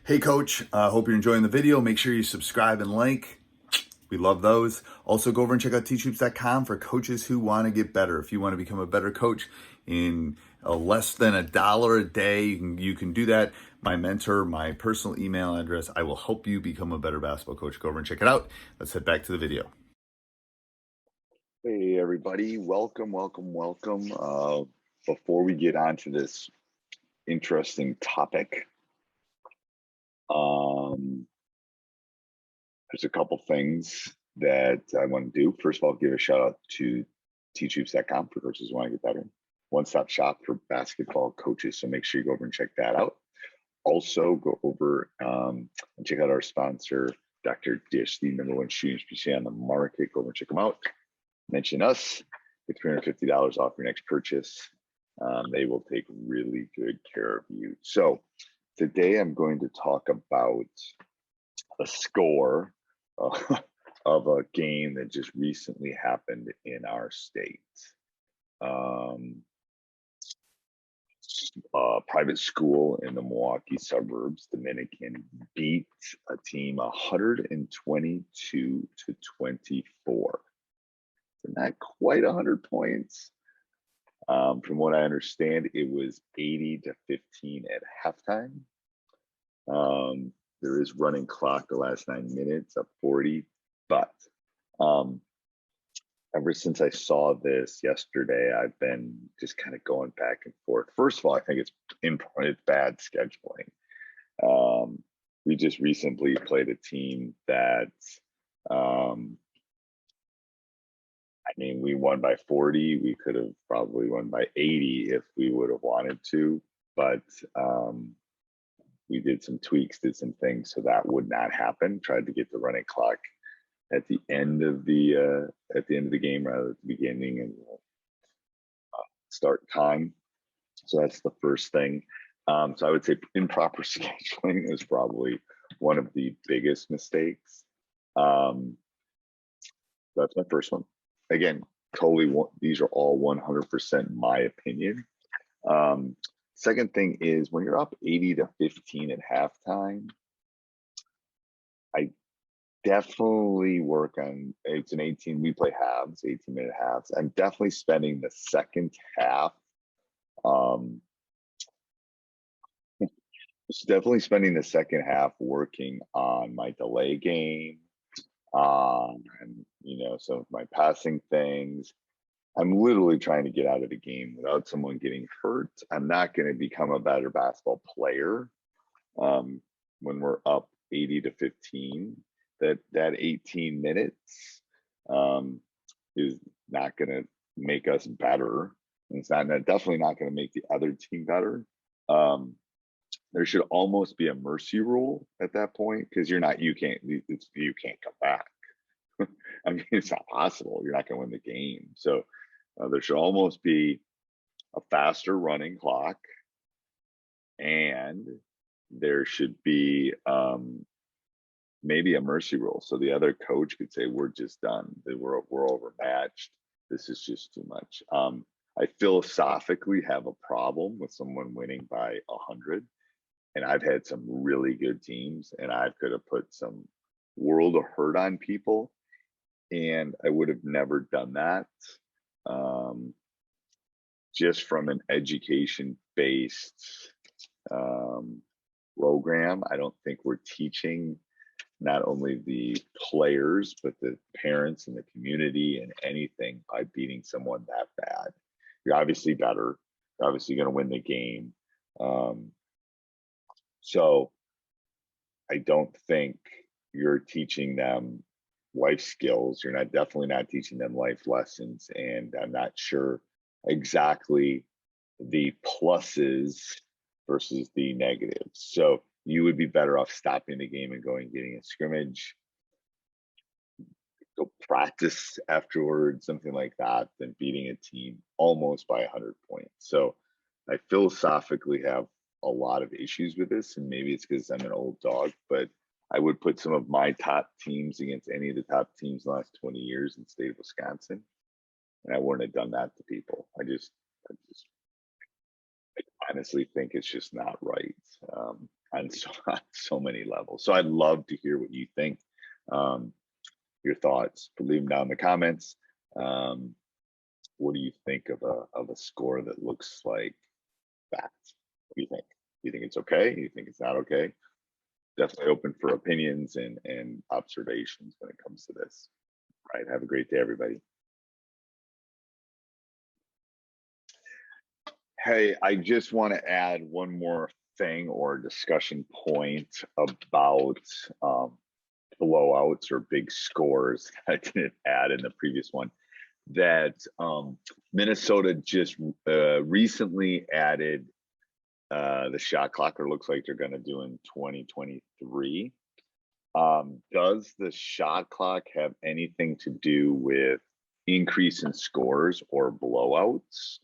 Hey coach, hope you're enjoying the video. Make sure you subscribe and like. We love those. Also go over and check out teachhoops.com for coaches who want to get better. If you want to become a better coach in less than $1 a day, you can do that. My mentor, my personal email address, I will help you become a better basketball coach. Go over and check it out. Let's head back to the video. Hey everybody, welcome. Before we get on to this interesting topic, there's a couple things that I want to do. First of all, give a shout out to teachhoops.com for coaches who want to get better. One-stop shop for basketball coaches, so make sure you go over and check that out. Also, go over and check out our sponsor, Dr. Dish, the #1 shooting specialty on the market. Go over and check them out. Mention us, get $350 off your next purchase. They will take really good care of you. So today I'm going to talk about a score of a game that just recently happened in our state. Private school in the Milwaukee suburbs, Dominican, beat a team 122 to 24. So not quite 100 points. From what I understand, it was 80 to 15 at halftime. There is running clock the last 9 minutes, up 40, but ever since I saw this yesterday, I've been just kind of going back and forth. First of all, I think it's bad scheduling. We just recently played a team that, we won by 40. We could have probably won by 80 if we would have wanted to, but we did some tweaks, did some things so that would not happen. Tried to get the running clock at the end of the game rather than at the beginning and start time. So that's the first thing. So I would say improper scheduling is probably one of the biggest mistakes. That's my first one. Again, these are all 100% my opinion. Second thing is when you're up 80 to 15 at halftime, I definitely work on, it's an 18, we play halves, 18-minute halves. I'm definitely spending the second half, working on my delay game, and some of my passing things. I'm literally trying to get out of the game without someone getting hurt. I'm not going to become a better basketball player when we're up 80 to 15. That 18 minutes is not going to make us better. It's definitely not going to make the other team better. There should almost be a mercy rule at that point because you can't come back. It's not possible. You're not going to win the game. So there should almost be a faster running clock, and there should be maybe a mercy rule. So the other coach could say, we're just done. We're overmatched. This is just too much. I philosophically have a problem with someone winning by 100. And I've had some really good teams, and I could have put some world of hurt on people, and I would have never done that. Just from an education-based program, I don't think we're teaching not only the players, but the parents and the community and anything by beating someone that bad. You're obviously better. You're obviously going to win the game. So I don't think you're teaching them life skills. You're definitely not teaching them life lessons. And I'm not sure exactly the pluses versus the negatives. So you would be better off stopping the game and going and getting a scrimmage, go practice afterwards, something like that, than beating a team almost by 100 points. So I philosophically have a lot of issues with this, and maybe it's because I'm an old dog, but I would put some of my top teams against any of the top teams in the last 20 years in the state of Wisconsin, and I wouldn't have done that to people. I honestly think it's just not right. on so many levels. So I'd love to hear what you think, your thoughts. Leave them down in the comments. What do you think of a score that looks like that? What do you think? Do you think it's okay? Do you think it's not okay? Definitely open for opinions and observations when it comes to this. All right. Have a great day, everybody. Hey, I just want to add one more thing or discussion point about blowouts or big scores I didn't add in the previous one. That Minnesota just recently added the shot clock, or looks like they're going to do in 2023. Does the shot clock have anything to do with increase in scores or blowouts?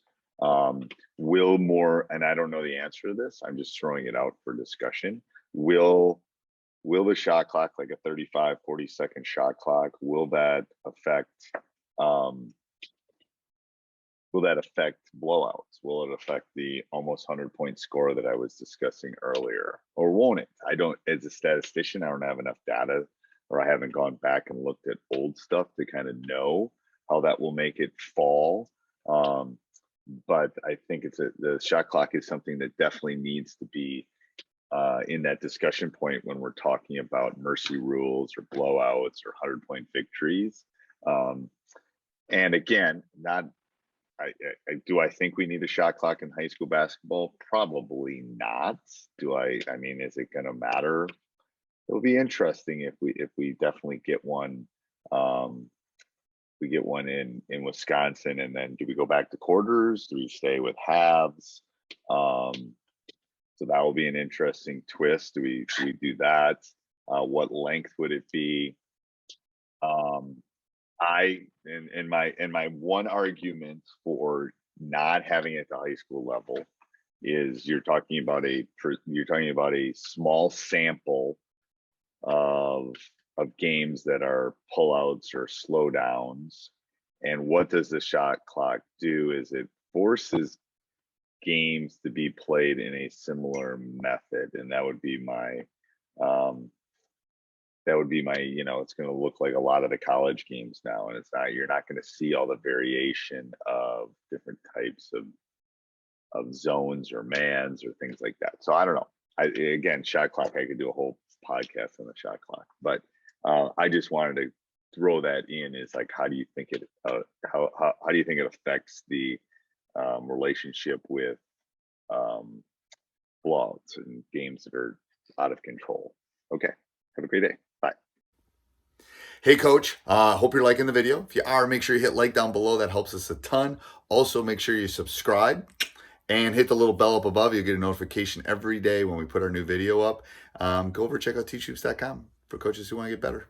Will more, and I don't know the answer to this, I'm just throwing it out for discussion. Will the shot clock, like a 35, 40-second shot clock, will that affect blowouts? Will it affect the almost 100-point score that I was discussing earlier, or won't it? I don't, as a statistician, I don't have enough data, or I haven't gone back and looked at old stuff to kind of know how that will make it fall. But I think the shot clock is something that definitely needs to be in that discussion point when we're talking about mercy rules or blowouts or 100-point victories. And again, do I think we need a shot clock in high school basketball? Probably not. I mean, is it going to matter? It'll be interesting if we definitely get one. We get one in Wisconsin, and then do we go back to quarters? Do we stay with halves? So that will be an interesting twist. Do we do that? What length would it be? My one argument for not having it at the high school level is you're talking about a small sample of games that are pullouts or slowdowns. And what does the shot clock do? Is it forces games to be played in a similar method, and that would be my it's going to look like a lot of the college games now, and you're not going to see all the variation of different types of zones or mans or things like that. So I don't know. Again, shot clock, I could do a whole podcast on the shot clock, but I just wanted to throw that in. Is like, how do you think it how do you think it affects the relationship with blowouts and games that are out of control? Okay, have a great day. Bye. Hey, Coach, hope you're liking the video. If you are, make sure you hit like down below. That helps us a ton. Also, make sure you subscribe and hit the little bell up above. You'll get a notification every day when we put our new video up. Go over and check out teachhoops.com for coaches who want to get better.